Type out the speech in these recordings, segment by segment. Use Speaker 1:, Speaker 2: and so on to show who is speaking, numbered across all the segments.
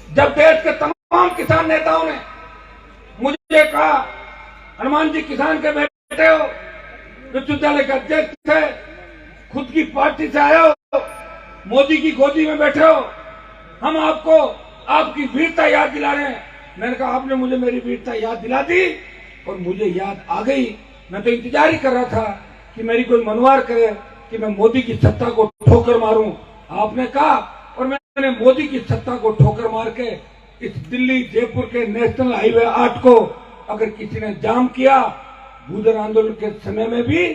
Speaker 1: जब देश के तमाम किसान नेताओं ने मुझे कहा, हनुमान जी किसान के बेटे हो, विश्वविद्यालय के अध्यक्ष थे, खुद की पार्टी से आए हो, मोदी की गोदी में बैठे हो, हम आपको आपकी वीरता याद दिला रहे हैं। मैंने कहा आपने मुझे मेरी वीरता याद दिला दी और मुझे याद आ गई। मैं तो इंतजार ही कर रहा था कि मेरी कोई मनवार करे कि मैं मोदी की सत्ता को ठोकर मारूं। आपने कहा और मैंने मोदी की सत्ता को ठोकर मार के इस दिल्ली जयपुर के नेशनल हाईवे 8 को अगर किसी ने जाम किया, गुर्जर आंदोलन के समय में भी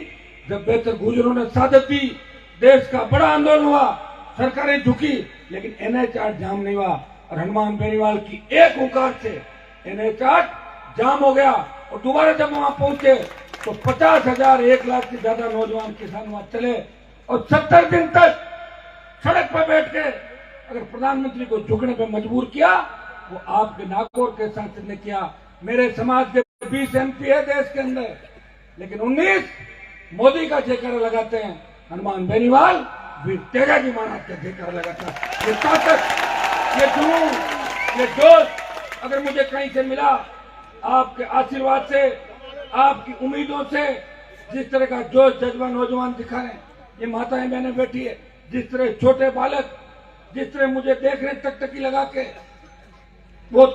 Speaker 1: जब बेहतर गुर्जरों ने सादत दी, देश का बड़ा आंदोलन हुआ, सरकारें झुकी, लेकिन NH8 जाम नहीं हुआ। और हनुमान बेनीवाल की एक हुंकार से NH8 जाम हो गया। और दोबारा जब वहां पहुंचे तो 50,000 1 लाख से ज्यादा नौजवान किसान वहां चले और 70 दिन तक सड़क पर बैठ के अगर प्रधानमंत्री को झुकने पर मजबूर किया, वो आपके नागौर के शासन ने किया। मेरे समाज के 20 MP है देश के अंदर, लेकिन 19 मोदी का जयकारा लगाते हैं। हनुमान बेनीवाल वीर तेजाजी महाराज का जयकारा लगाता है। ये ताकत, ये जुनून, ये जोश अगर मुझे कहीं से मिला, आपके आशीर्वाद से, आपकी उम्मीदों से, जिस तरह का जोश जज्बा नौजवान दिखा रहे हैं, ये माताएं बहनें बैठी है, जिस तरह छोटे बालक जिस तरह मुझे देख रहे टकटकी लगा के, वो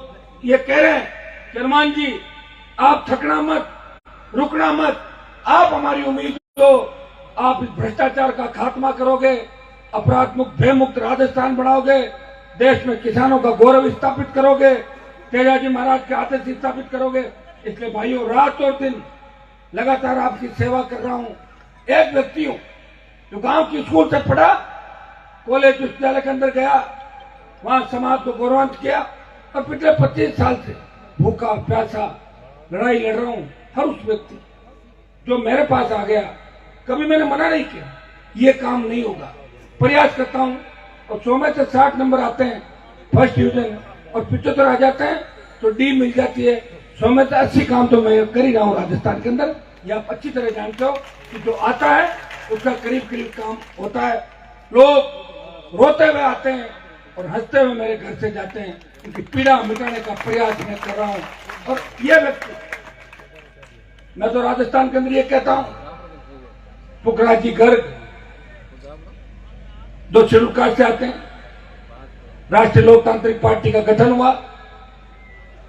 Speaker 1: ये कह रहे हैं कि हनुमान जी आप थकना मत, रुकना मत, आप हमारी उम्मीद हो, आप इस भ्रष्टाचार का खात्मा करोगे, अपराध मुक्त भय मुक्त राजस्थान बढ़ाओगे, देश में किसानों का गौरव स्थापित करोगे, तेजाजी महाराज के आदर्श स्थापित करोगे। इसलिए भाइयों, रात और दिन लगातार आपकी सेवा कर रहा हूं। एक व्यक्ति हूं जो गांव की स्कूल से पढ़ा, कॉलेज विश्वविद्यालय के अंदर गया, वहां समाज को गौरवान्वित किया और पिछले 25 साल से भूखा प्यासा लड़ाई लड़ रहा हूं। हर उस व्यक्ति जो मेरे पास आ गया, कभी मैंने मना नहीं किया ये काम नहीं होगा, प्रयास करता हूं। और 100 में से 60 नंबर आते हैं फर्स्ट डिवीजन और 75 आ जाते हैं तो D मिल जाती है। 100 में से 80 काम तो मैं कर ही रहा हूं राजस्थान के अंदर। ये आप अच्छी तरह जानते हो कि जो आता है उसका करीब करीब काम होता है। लोग रोते हुए आते हैं और हंसते हुए मेरे घर से जाते हैं। उनकी पीड़ा मिटाने का प्रयास मैं कर रहा हूं। और ये व्यक्ति, मैं तो राजस्थान के अंदर ये कहता हूं, पुखराजी गर्ग 2 शेड्यूल कास्ट से आते हैं। राष्ट्रीय लोकतांत्रिक पार्टी का गठन हुआ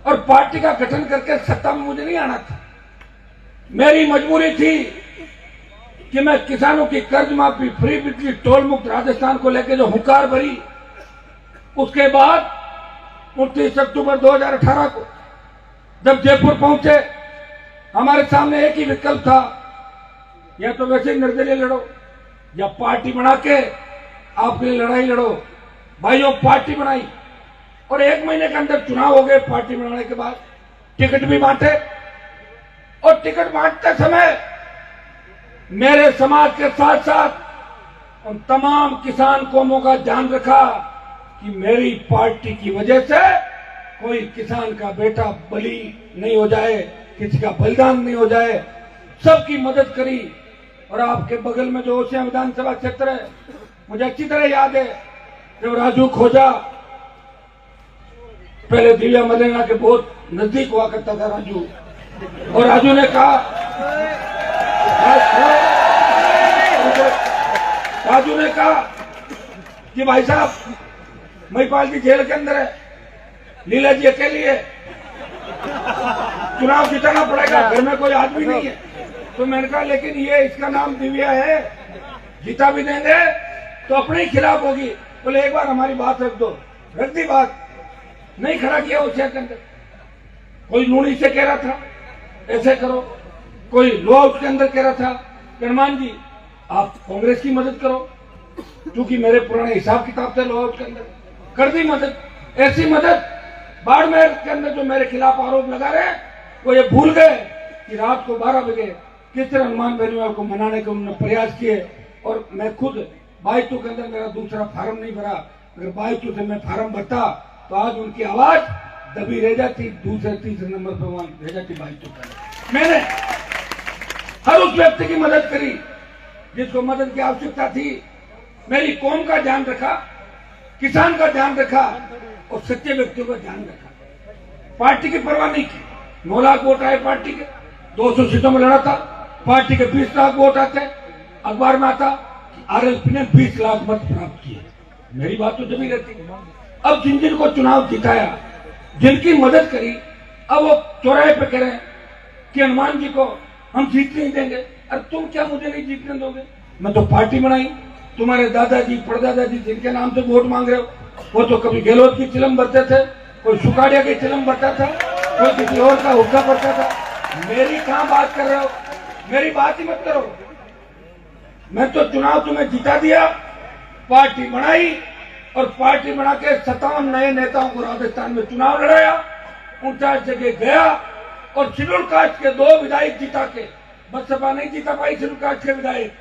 Speaker 1: और पार्टी का गठन करके सत्ता में मुझे नहीं आना था। मेरी मजबूरी थी कि मैं किसानों की कर्ज माफी, फ्री बिजली, टोल मुक्त राजस्थान को लेकर जो हुंकार भरी, उसके बाद 29 अक्टूबर 2018 को जब जयपुर पहुंचे, हमारे सामने एक ही विकल्प था, या तो वैसे ही निर्दलीय लड़ो या पार्टी बना के आपके लिए लड़ाई लड़ो। भाइयों, पार्टी बनाई और 1 महीने के अंदर चुनाव हो गए। पार्टी बनाने के बाद टिकट भी बांटे और टिकट बांटते समय मेरे समाज के साथ साथ उन तमाम किसान कौमों का ध्यान रखा कि मेरी पार्टी की वजह से कोई किसान का बेटा बलि नहीं हो जाए, किसी का बलिदान नहीं हो जाए। सबकी मदद करी। और आपके बगल में जो ओसियां विधानसभा क्षेत्र है, मुझे अच्छी तरह याद है जब राजू खोजा, पहले दिव्या मलेना के बहुत नजदीक हुआ करता था राजू, और राजू ने कहा, कि भाई साहब महिपाल जी जेल के अंदर है, लीला जी अकेली है, चुनाव जिताना पड़ेगा, घर में कोई आदमी नहीं है। तो मैंने कहा लेकिन ये इसका नाम दिव्या है, जीता भी देंगे तो अपने ही खिलाफ होगी। बोले एक बार हमारी बात रख दो। रख दी बात, नहीं खड़ा किया उस के अंदर। कोई लूणी से कह रहा था ऐसे करो, कोई लो हाउस के अंदर कह रहा था हनुमान जी आप कांग्रेस की मदद करो, क्योंकि मेरे पुराने हिसाब किताब थे लो हाउस के अंदर। कर दी मदद। ऐसी मदद बाड़मेर के अंदर जो मेरे खिलाफ आरोप लगा रहे हैं, वो ये भूल गए कि रात को 12 बजे किस तरह हनुमान बेनीवाल को मनाने के उन्होंने प्रयास किए। और मैं खुद 22 के अंदर मेरा दूसरा फार्म नहीं भरा। अगर 22 से मैं फार्म भरता तो आज उनकी आवाज दबी रह जाती, दूसरे तीसरे नंबर पर वहां रह जाती 22 का। मैंने हर उस व्यक्ति की मदद करी जिसको मदद की आवश्यकता थी। मेरी कौम का ध्यान रखा, किसान का ध्यान रखा। और सच्चे व्यक्तियों का ध्यान रखा। पार्टी की परवाह नहीं की। 9 लाख वोट आए पार्टी के, 200 सीटों में लड़ा था। पार्टी के 20 लाख वोट आते, अखबार में आता कि आरएलपी ने 20 लाख मत प्राप्त किए। मेरी बात तो जमी रहती। अब जिन जिन को चुनाव जिताया, जिनकी मदद करी, अब वो चौराहे पे कह रहे हैं कि हनुमान जी को हम जीत नहीं देंगे। अरे तुम क्या मुझे नहीं जीतने दोगे? मैं तो पार्टी बनाई। तुम्हारे दादाजी परदादाजी जिनके नाम से वोट मांग रहे हो, वो तो कभी गहलोत की चिलम भरते थे, कोई सुखाड़िया की चिलम भरता था, कोई किसी और का हुक्का भरता था। मेरी कहां बात कर रहे हो? मेरी बात ही मत करो। मैं तो चुनाव तुम्हें जिता दिया, पार्टी बनाई और पार्टी बना के 57 नए नेताओं को राजस्थान में चुनाव लड़ाया, 49 जगह गया और शेड्यूल कास्ट के 2 विधायक जिता के, बसपा नहीं जीता पाई शेड्यूल कास्ट के विधायक।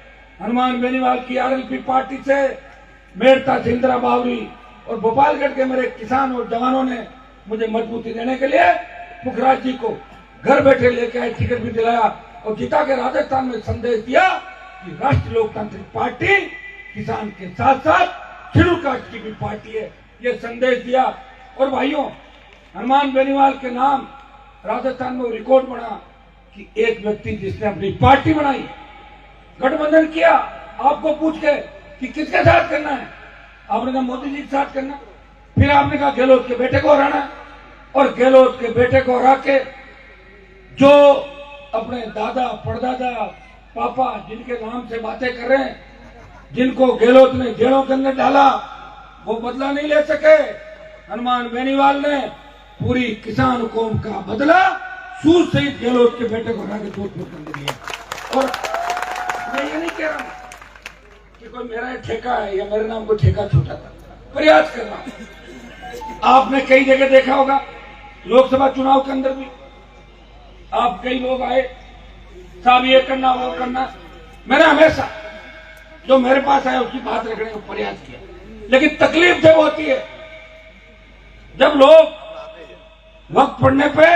Speaker 1: हनुमान बेनीवाल की आरएलपी पार्टी से, मेड़ता से इंदिरा बावरी और भोपालगढ़ के मेरे किसान और जवानों ने मुझे मजबूती देने के लिए पुखराज जी को घर बैठे लेके आए, टिकट भी दिलाया और जिता के राजस्थान में संदेश दिया कि राष्ट्रीय लोकतांत्रिक पार्टी किसान के साथ साथ शेड्यूल कास्ट की भी पार्टी है, ये संदेश दिया। और भाइयों, हनुमान बेनीवाल के नाम राजस्थान में रिकॉर्ड बना कि एक व्यक्ति जिसने अपनी पार्टी बनाई, गठबंधन किया, आपको पूछ के कि किसके साथ करना है, आपने कहा मोदी जी के साथ करना। फिर आपने कहा गहलोत के बेटे को हराना, और गहलोत के बेटे को हरा के जो अपने दादा परदादा पापा जिनके नाम से बातें कर रहे हैं, जिनको गहलोत ने जेलों के अंदर डाला, वो बदला नहीं ले सके। हनुमान बेनीवाल ने पूरी किसान कौम का बदला सूद सहित गहलोत के बेटे को हरा के जोधपुर के अंदर दिया। और मैं ये नहीं कह रहा कि कोई मेरा ठेका है या मेरे नाम को ठेका छूटा था, प्रयास कर रहा हूं। आपने कई जगह देखा होगा, लोकसभा चुनाव के अंदर भी आप कई लोग आए, साहब ये करना वो करना। मैंने हमेशा जो मेरे पास आया उसकी बात रखने का प्रयास किया, लेकिन तकलीफ जब होती है जब लोग वक्त पड़ने पे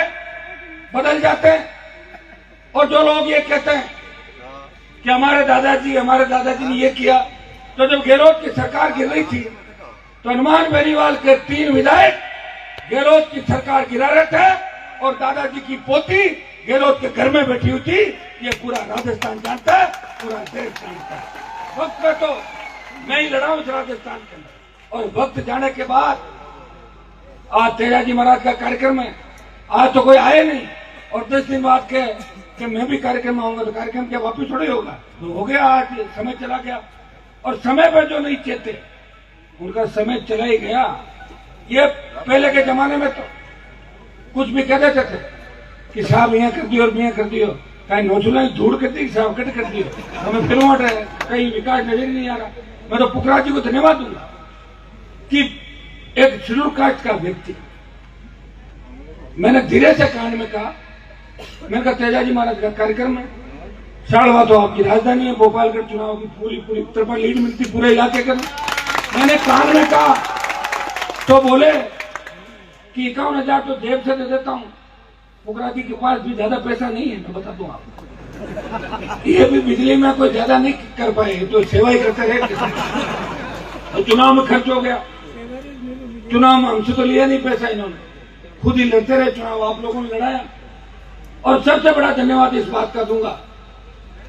Speaker 1: बदल जाते हैं, और जो लोग ये कहते हैं कि हमारे दादाजी ने ये किया। तो जब गहलोत की सरकार गिर रही थी तो हनुमान बेनीवाल के 3 विधायक गहलोत की सरकार गिरा रहे थे, और दादाजी की पोती गहलोत के घर में बैठी हुई थी। ये पूरा राजस्थान जानता है, पूरा देश जानता है। वक्त पे तो मैं ही लड़ा हूं उस राजस्थान के अंदर, और वक्त जाने के बाद आज तेजाजी महाराज का कार्यक्रम है, आज तो कोई आए नहीं, और 10 दिन बाद के कि मैं भी कार्यक्रम में आऊंगा, तो कार्यक्रम क्या वापिस थोड़ी होगा? तो हो गया, आज समय चला गया। और समय पर जो नहीं चेते उनका समय चला ही गया। ये पहले के जमाने में तो कुछ भी कह देते थे कि साहब यहाँ कर दियो और यहाँ कर दियो, कहीं नौचुला धूड़ कर दी, साहब कट कर दियो, हमें फिर वहां रहे, कहीं विकास नजर ही नहीं आ रहा। मैं तो पुखराज जी को धन्यवाद दूंगा कि एक शेड्यूल कास्ट का व्यक्ति, मैंने धीरे से कान में कहा, मैंने कहा तेजाजी महाराज का कार्यक्रम है, शालवा तो आपकी राजधानी है, भोपालगढ़ चुनाव की पूरी तरफा लीड मिलती पूरे इलाके का। मैंने कान में कहा तो बोले कि 51,000 तो जेब से दे देता हूं, पुखराज जी के पास भी ज्यादा पैसा नहीं है, मैं बता दूं आपको। ये भी बिजली में कोई ज्यादा नहीं कर पाए, तो सेवा ही करते रहे। तो चुनाव में खर्च हो गया, चुनाव में हमसे तो लिया नहीं पैसा, इन्होंने खुद ही लड़ते रहे चुनाव, आप लोगों ने लड़ाया। और सबसे बड़ा धन्यवाद इस बात का दूंगा,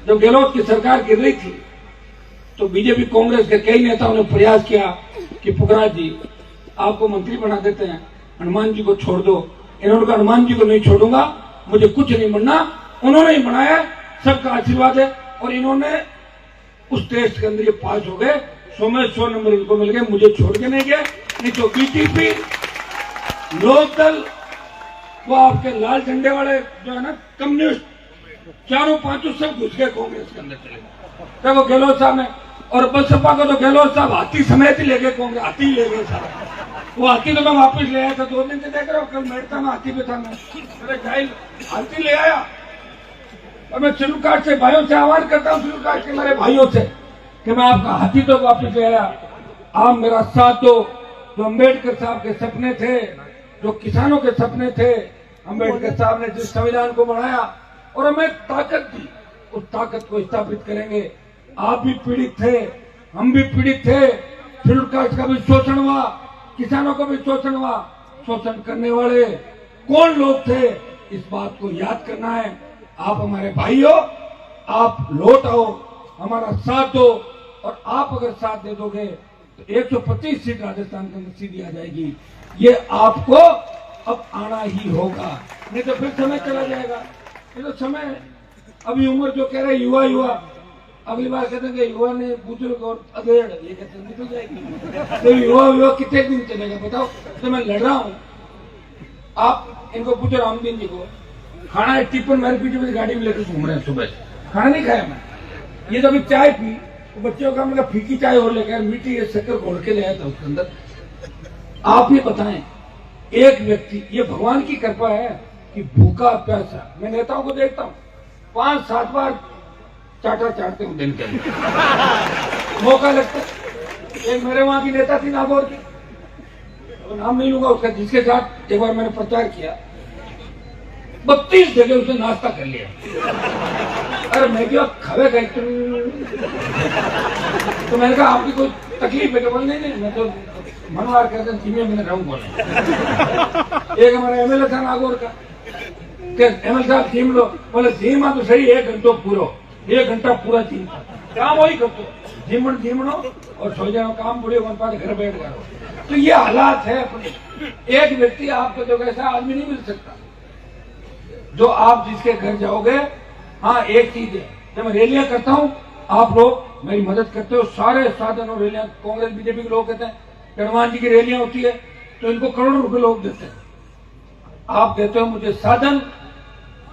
Speaker 1: जब गहलोत की सरकार गिर रही थी तो बीजेपी कांग्रेस के कई नेताओं ने प्रयास किया कि पुखराज जी आपको मंत्री बना देते हैं, हनुमान जी को छोड़ दो। इन्होंने कहा हनुमान जी को नहीं छोड़ूंगा, मुझे कुछ नहीं बनना। उन्होंने ही बनाया, सबका आशीर्वाद है, और इन्होंने उस टेस्ट के अंदर ये पास हो गए, 100 में 100 नंबर इनको मिल गए, मुझे छोड़ के नहीं गए। नहीं तो बीजेपी, लोकदल, वो आपके लाल झंडे वाले जो है ना कम्युनिस्ट, 4-5 सब घुस गए कांग्रेस के अंदर चले गए। देखो गहलोत साहब ने, और बसपा को तो गहलोत साहब हाथी समेत ही ले गए, कांग्रेस हाथी ले गए साहब। वो हाथी तो मैं वापस ले आया था, 2 दिन से देख रहा हूँ, कल मेड़ता में हाथी पे था मैं, अरे जाहिल हाथी ले आया। और मैं शेड्यूल कास्ट से भाइयों से आह्वान करता हूँ, शेड्यूल कास्ट के मेरे भाइयों से, कि मैं आपका हाथी तो वापस ले आया, आप मेरा साथ दो। जो अम्बेडकर साहब के सपने थे, जो किसानों के सपने थे, अम्बेडकर साहब ने जिस संविधान को बनाया और हमें ताकत दी, उस ताकत को स्थापित करेंगे। आप भी पीड़ित थे, हम भी पीड़ित थे, शेड्यूल कास्ट का भी शोषण हुआ, किसानों को भी शोषण करने वाले कौन लोग थे, इस बात को याद करना है। आप हमारे भाई हो, आप लौट आओ, हमारा साथ दो, और आप अगर साथ दे दोगे तो 125 सीट राजस्थान के अंदर सीधी आ जाएगी। ये आपको अब आना ही होगा, नहीं तो फिर समय चला जाएगा। ये तो समय, अभी उम्र जो कह रहे युवा, अगली बार कहते हैं युवा ने बुजुर्ग और अधेड़, ये कहते हैं निकल जाएगी। तो युवा कितने दिन चलेगा बताओ। तो मैं लड़ रहा हूँ, आप इनको पूछो रामदीन जी को, खाना है टिफिन मेरे पीछे में गाड़ी में लेकर घूम रहे हैं, सुबह से खाना नहीं खाया मैं। ये तो अभी चाय पी, तो बच्चों का मतलब फीकी चाय और लेकर मीठी शक्कर घोल के ले आया था उसके अंदर। आप ये बताएं, एक व्यक्ति, ये भगवान की कृपा है कि भूखा प्यासा, मैं नेताओं को देखता हूँ 5-7 बार चाटा चाटते हूँ दिन के अंदर, मौका लगता है। एक मेरे वहां की नेता थी नागौर की, नाम नहीं लूंगा उसका, जिसके साथ एक बार मैंने प्रचार किया, 32 जगह उसने नाश्ता कर लिया। अरे मैं क्या खावे गए, तो मैंने कहा आपकी कोई तकलीफ है? बोल नहीं, मैं तो मनवार कहते हैं धीमे मैंने रहूं बोले। एक हमारा एमएलए था नागौर का, एमएलए साहब धीम लो, बोले धीमा तो सही, 1 घंटा पूरा धीम काम वही करते, धीमनो और सो जाओ, काम बुढ़े वन पास घर बैठ जाओ। तो ये हालात है अपने। एक व्यक्ति आपको जो ऐसा आदमी नहीं मिल सकता जो आप जिसके घर जाओगे। हाँ, एक चीज है, जब मैं रैलियां करता हूँ आप लोग मेरी मदद करते हो, सारे साधनों रैलियां, कांग्रेस बीजेपी के लोग कहते हैं हनुमान जी की रैलियां होती है तो इनको करोड़ों रुपए लोग देते हैं, आप देते हो मुझे साधन,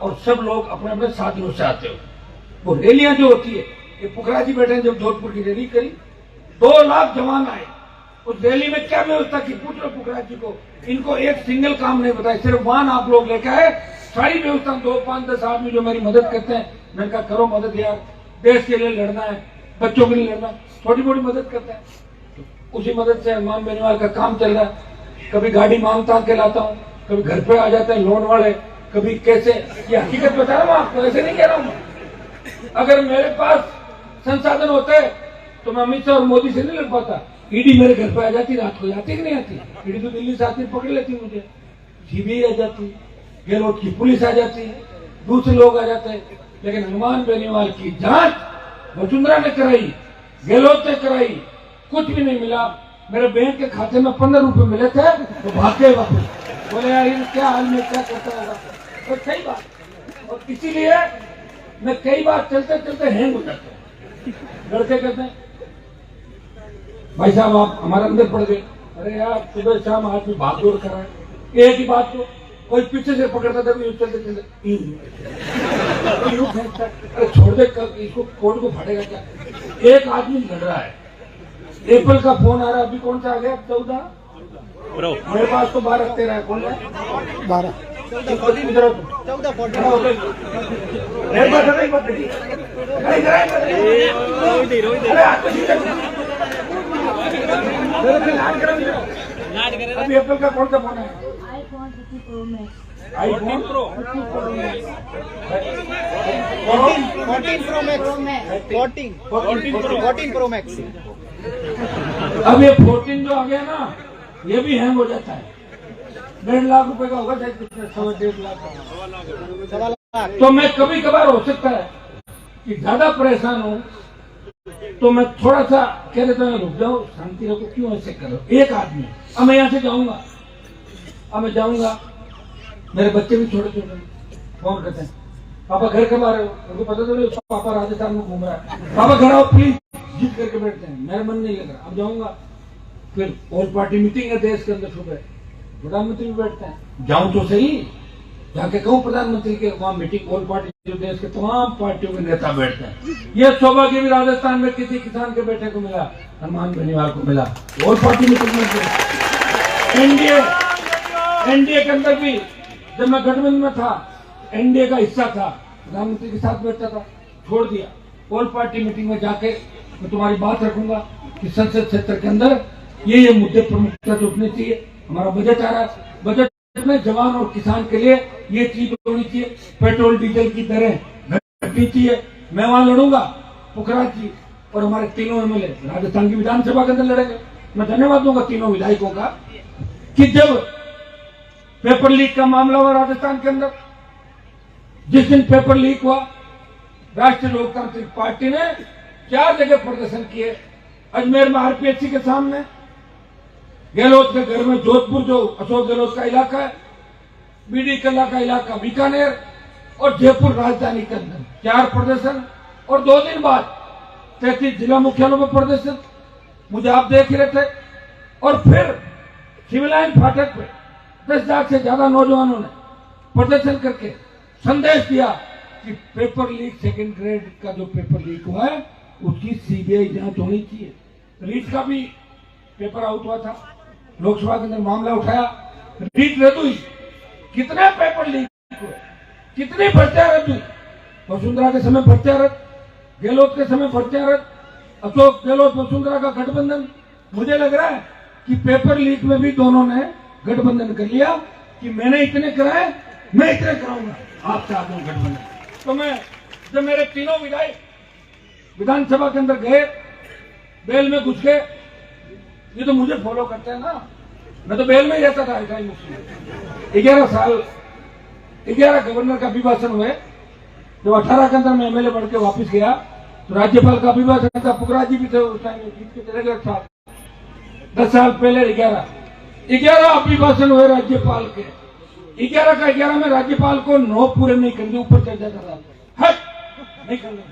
Speaker 1: और सब लोग अपने अपने साधनों से आते हो। वो रैलियां जो होती है, ये पुखरा जी बैठे जब जोधपुर की रैली करी, 2 लाख जवान आए, उस रैली में क्या व्यवस्था की पूछ लो पुखरा जी को, इनको एक सिंगल काम नहीं बताया, सिर्फ वाहन आप लोग लेके आए, सारी व्यवस्था 2, 5, 10 आदमी जो मेरी मदद करते हैं, मैंने कहा करो मदद यार, देश के लिए लड़ना है, बच्चों के लिए लड़ना, छोटी मोटी मदद करते हैं। तो उसी मदद से हनुमान बेनीवाल का काम चल रहा है। कभी गाड़ी मांगता के लाता हूँ, कभी घर पे आ जाते हैं लोन वाले, कभी कैसे, ये हकीकत बता रहा हूँ आपको, ऐसे नहीं कह रहा हूँ। अगर मेरे पास संसाधन होते तो मैं अमित शाह और मोदी से नहीं लड़ पाता। ईडी मेरे घर पे आ जाती, रात को जाती कि नहीं आती? ईडी तो दिल्ली से आती, पकड़ लेती मुझे, सीबीआई आ जाती, गहलोत की पुलिस आ जाती, दूसरे लोग आ जाते हैं। लेकिन हनुमान बेनीवाल की जांच वसुंधरा ने कराई, गहलोत ने कराई, कुछ भी नहीं मिला। मेरे बैंक के खाते में 15 रुपए मिले थे तो भाग गए वापस, बोले यार ये क्या हाल में क्या करता होगा। तो सही बात, और इसीलिए मैं कई बार चलते चलते हैंग हो जाता हूँ। लड़के कहते हैं भाई साहब आप हमारे अंदर पड़ गए। अरे यार सुबह शाम आदमी भाग दौड़ कर रहा है, एक ही बात को कोई पीछे से पकड़ता था, चलते चलते यूं फेंकता, अरे छोड़ दे, इसको कोर्ट को फाड़ेगा क्या। एक आदमी लड़ रहा है, एप्पल का फोन आ रहा है, अभी कौन सा आ गया? 14 मेरे पास तो 12 13 है, कौन है 12 अभी एप्पल का कौन सा फोन है? IPhone pro
Speaker 2: 14 pro max.
Speaker 1: अब ये 14 जो आ गया ना, ये भी हैंग हो जाता है। 1.5 लाख रुपए का होगा, शायद कितने, 1.5 लाख। तो मैं कभी कभार हो सकता है कि ज्यादा परेशान हूं तो मैं थोड़ा सा कह देता हूँ रुक जाओ, शांति रखो, क्यों ऐसे करो। एक आदमी, अब मैं यहाँ से जाऊंगा, अब मैं जाऊंगा, मेरे बच्चे भी छोटे छोटे फोन करते हैं, पापा घर कब आ रहे हो? उनको पता तो नहीं पापा राजस्थान में घूम रहा है, पापा घर आओ प्लीज, जिद करके बैठते हैं। मेरा मन नहीं लग रहा, अब जाऊंगा। फिर ऑल पार्टी मीटिंग है देश के अंदर, सुबह प्रधानमंत्री भी बैठते हैं, जाऊं तो सही, जाके कहूं प्रधानमंत्री के वहां मीटिंग, ऑल पार्टी जो देश के तमाम पार्टियों के नेता बैठते हैं। यह सौभाग्य भी राजस्थान में किसी किसान के बेटे को मिला, हनुमान बेनीवाल को मिला, ऑल पार्टी मीटिंग में। एनडीए के अंदर भी जब मैं गठबंधन में था, एनडीए का हिस्सा था, प्रधानमंत्री के साथ बैठता था, छोड़ दिया। ऑल पार्टी मीटिंग में जाके मैं तुम्हारी बात रखूंगा कि संसद क्षेत्र के अंदर ये मुद्दे प्रमुखता से उठने चाहिए। हमारा बजट आ रहा है, बजट में जवान और किसान के लिए ये चीज होनी चाहिए, पेट्रोल डीजल की दरें घटनी चाहिए। मैं वहां लड़ूंगा, पुखराज जी और हमारे तीनों एमएलए राजस्थान की विधानसभा के अंदर लड़ेंगे। मैं धन्यवाद दूंगा तीनों विधायकों का कि जब पेपर लीक का मामला हुआ राजस्थान के अंदर, जिस दिन पेपर लीक हुआ, राष्ट्रीय लोकतांत्रिक पार्टी ने 4 जगह प्रदर्शन किए। अजमेर में आरपीएचसी के सामने, गहलोत के घर में जोधपुर जो अशोक गहलोत का इलाका है, बीडी कला का इलाका बीकानेर, और जयपुर राजधानी के अंदर 4 प्रदर्शन। और 2 दिन बाद 33 जिला मुख्यालयों पर प्रदर्शन, मुझे आप देख ही रहे थे। और फिर सिविल लाइन फाटक पे 10 लाख से ज्यादा नौजवानों ने प्रदर्शन करके संदेश दिया कि पेपर लीक, सेकंड ग्रेड का जो पेपर लीक हुआ है उसकी सीबीआई जांच होनी चाहिए। रीट का भी पेपर आउट हुआ था, लोकसभा के अंदर मामला उठाया, रीट रद्द हुई। कितने पेपर लीक हुए, कितनी भर्तियां रद्द हुई। वसुंधरा के समय भर्तियां रद्द, गहलोत के समय भर्तियां रद्द, अशोक गहलोत वसुंधरा का गठबंधन। मुझे लग रहा है कि पेपर लीक में भी दोनों ने गठबंधन कर लिया कि मैंने इतने कराए, मैं इतने कराऊंगा, आप चाहते हो गठबंधन। तो मैं जब मेरे तीनों विधायक विधानसभा के अंदर गए, बेल में घुस गए, ये तो मुझे फॉलो करते हैं ना, मैं तो बेल में ही रहता था। 11 साल 11 गवर्नर का अभिभाषण हुए। जब 18 के अंदर मैं एमएलए बढ़ के वापिस गया तो राज्यपाल का अभिभाषण था, पुखराज जी भी थे उस टाइम, जीत के चले गए साल 10 साल पहले। 11 अभिभाषण हुए राज्यपाल के। 11 का 11 में राज्यपाल को 9 पूरे नहीं करने, ऊपर चल जाता था, हट नहीं करने,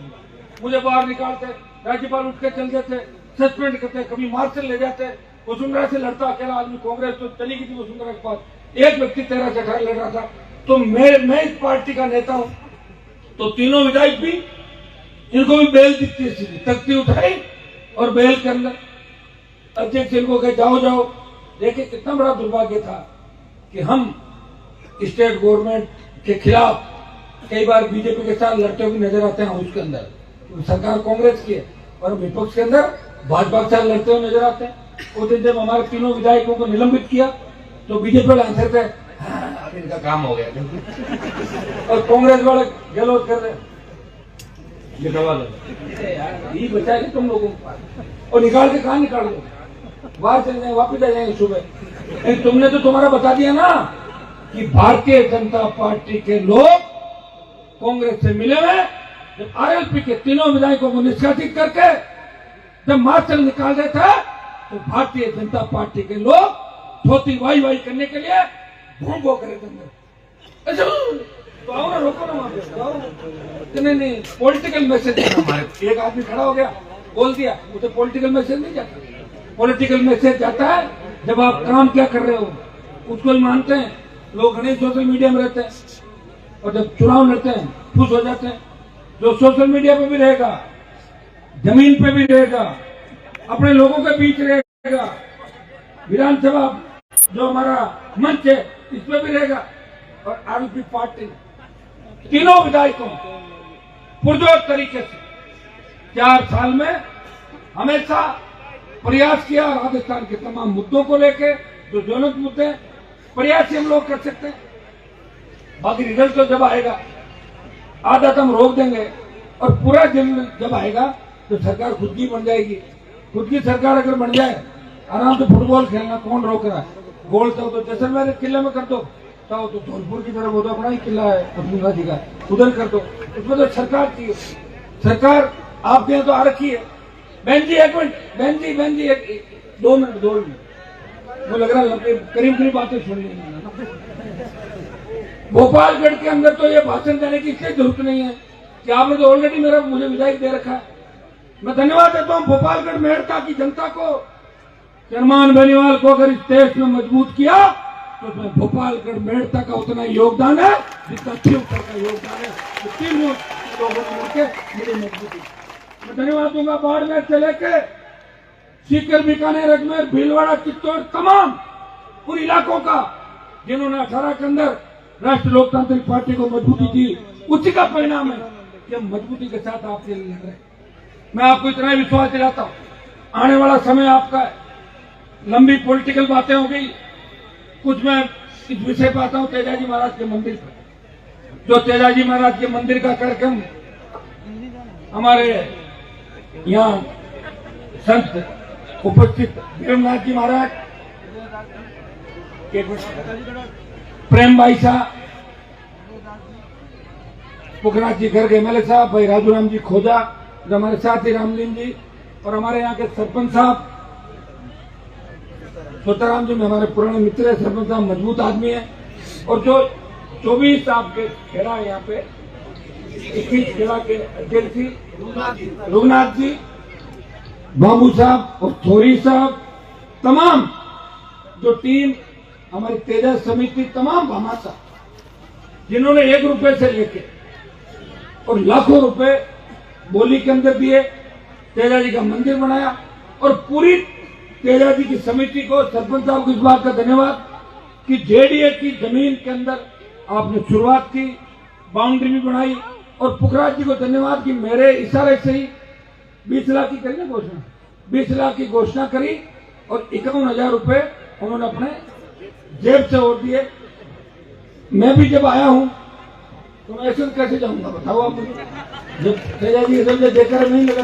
Speaker 1: मुझे बाहर निकालते, राज्यपाल उठ के चल जाते, सस्पेंड करते, कभी मार्शल ले जाते। वसुंधरा से लड़ता अकेला आदमी, कांग्रेस तो चली गई थी वसुंधरा के पास, एक व्यक्ति 13 से 18 लड़ रहा था। तो मैं इस पार्टी का नेता हूं, तो तीनों विधायक भी, इनको भी बेल दिखती है, सीधी तख्ती उठाई और बेल के अंदर अध्यक्ष इनको कहे जाओ। देखिए कितना बड़ा दुर्भाग्य था कि हम स्टेट गवर्नमेंट के खिलाफ कई बार बीजेपी के साथ लड़ते हुए नजर आते हैं हाउस के अंदर, सरकार कांग्रेस की है, और विपक्ष के अंदर भाजपा के साथ लड़ते हुए नजर आते हैं। उस दिन जब हमारे तीनों विधायकों को निलंबित किया तो बीजेपी वाले आंसर थे, हाँ, इनका काम हो गया। और कांग्रेस वाले गहलोत कर रहे, ये दबा लो, ये बचाएंगे तुम लोगों को, और निकाल के कहा निकाल दो, बाहर चले जाए, वापिस आ जाएंगे सुबह। तुमने तो तुम्हारा बता दिया ना कि भारतीय जनता पार्टी के लोग कांग्रेस से मिले हुए, जब आरएलपी के तीनों विधायकों को निष्कासित करके जब मार्शल निकाल रहे थे, तो भारतीय जनता पार्टी के लोग धोती वाई करने के लिए भोंगो करे थे। तो आओ ना, रोको ना, वहां पे नहीं पॉलिटिकल मैसेज हमारे। एक आदमी खड़ा हो गया, बोल दिया, उसे पॉलिटिकल मैसेज नहीं जाता। पॉलिटिकल मैसेज जाता है जब आप काम क्या कर रहे हो, उसको ही मानते हैं लोग। घने सोशल मीडिया में रहते हैं और जब चुनाव लड़ते हैं खुश हो जाते हैं। जो सोशल मीडिया पे भी रहेगा, जमीन पे भी रहेगा, अपने लोगों के बीच रहेगा, विधानसभा जो हमारा मंच है इस पे भी रहेगा। और आरएलपी पार्टी तीनों विधायकों पुरजोर तरीके से 4 साल में हमेशा प्रयास किया, राजस्थान के तमाम मुद्दों को लेके, जो ज्वलंत मुद्दे प्रयास हम लोग कर सकते हैं। बाकी रिजल्ट तो जब आएगा, आधा तो हम रोक देंगे, और पूरा जब आएगा तो सरकार खुद की बन जाएगी। खुद की सरकार अगर बन जाए, आराम से फुटबॉल खेलना कौन रोक रहा है। गोल चाहो तो जैसलमेर किले में कर दो, चाहो तो धौलपुर की तरफ, वो तो अपना ही किला है वसुंधरा जी का, उधर कर दो। उसमें तो सरकार चाहिए, सरकार आपके यहाँ तो आ रखी है। बहन जी एक मिनट, बहन जी 2 मिनट, वो लग रहा है करीब बातें सुन लेंगे। भोपालगढ़ के अंदर तो ये भाषण देने की इसलिए जरूरत नहीं है कि आपने तो ऑलरेडी मुझे विधायक दे रखा है। मैं धन्यवाद देता हूं भोपालगढ़ मेड़ता की जनता को, हनुमान बेनीवाल को अगर इस देश में मजबूत किया तो उसमें भोपालगढ़ मेड़ता का उतना योगदान है जितना शिवपुर का योगदान है। तो 3 लोगों ने मिलकर मेरी मजबूती। मैं धन्यवाद दूंगा बाड़मेर से लेके सीकर, बीकानेर, अजमेर, भीलवाड़ा, चित्तौड़, तमाम उन इलाकों का जिन्होंने 18 के अंदर राष्ट्रीय लोकतांत्रिक पार्टी को मजबूती दी। उसी का परिणाम है कि हम मजबूती के साथ आपके लिए लड़ रहे हैं। मैं आपको इतना विश्वास दिलाता हूं, आने वाला समय आपका है। लंबी पॉलिटिकल बातें हो गई, कुछ मैं इस विषय पर आता हूं तेजाजी महाराज के मंदिर पर। जो तेजाजी महाराज के मंदिर का कार्यक्रम हमारे यहाँ संत उपस्थित वीरनाथ जी महाराज, प्रेम भाई साहब, पुखराज जी घर के एमएलए साहब, भाई राजू राम जी खोजा, जो हमारे साथ ही रामलीन जी, और हमारे यहाँ के सरपंच साहब छोटाराम जी में हमारे पुराने मित्र है। सरपंच साहब मजबूत आदमी है, और जो 24 साहब के खेड़ा है यहाँ पे, 21 खेड़ा के अध्यक्ष रघुनाथ जी, बाबू साहब और थोरी साहब, तमाम जो टीम हमारी तेजा समिति, तमाम भामाशाह जिन्होंने 1 रुपए से लेके और लाखों रुपए बोली के अंदर दिए, तेजा जी का मंदिर बनाया, और पूरी तेजा जी की समिति को, सरपंच साहब को इस बात का धन्यवाद कि जेडीए की जमीन के अंदर आपने शुरुआत की, बाउंड्री भी बनाई, और पुखराज जी को धन्यवाद कि मेरे इशारे से ही 20 लाख की करी ना घोषणा, 20 लाख की घोषणा करी, और 51,000 रुपए उन्होंने अपने जेब से वोट दिए। मैं भी जब आया हूं तो मैं ऐसे कैसे जाऊंगा बताओ आप मुझे, जब तेजा जी इधर देखकर नहीं लगा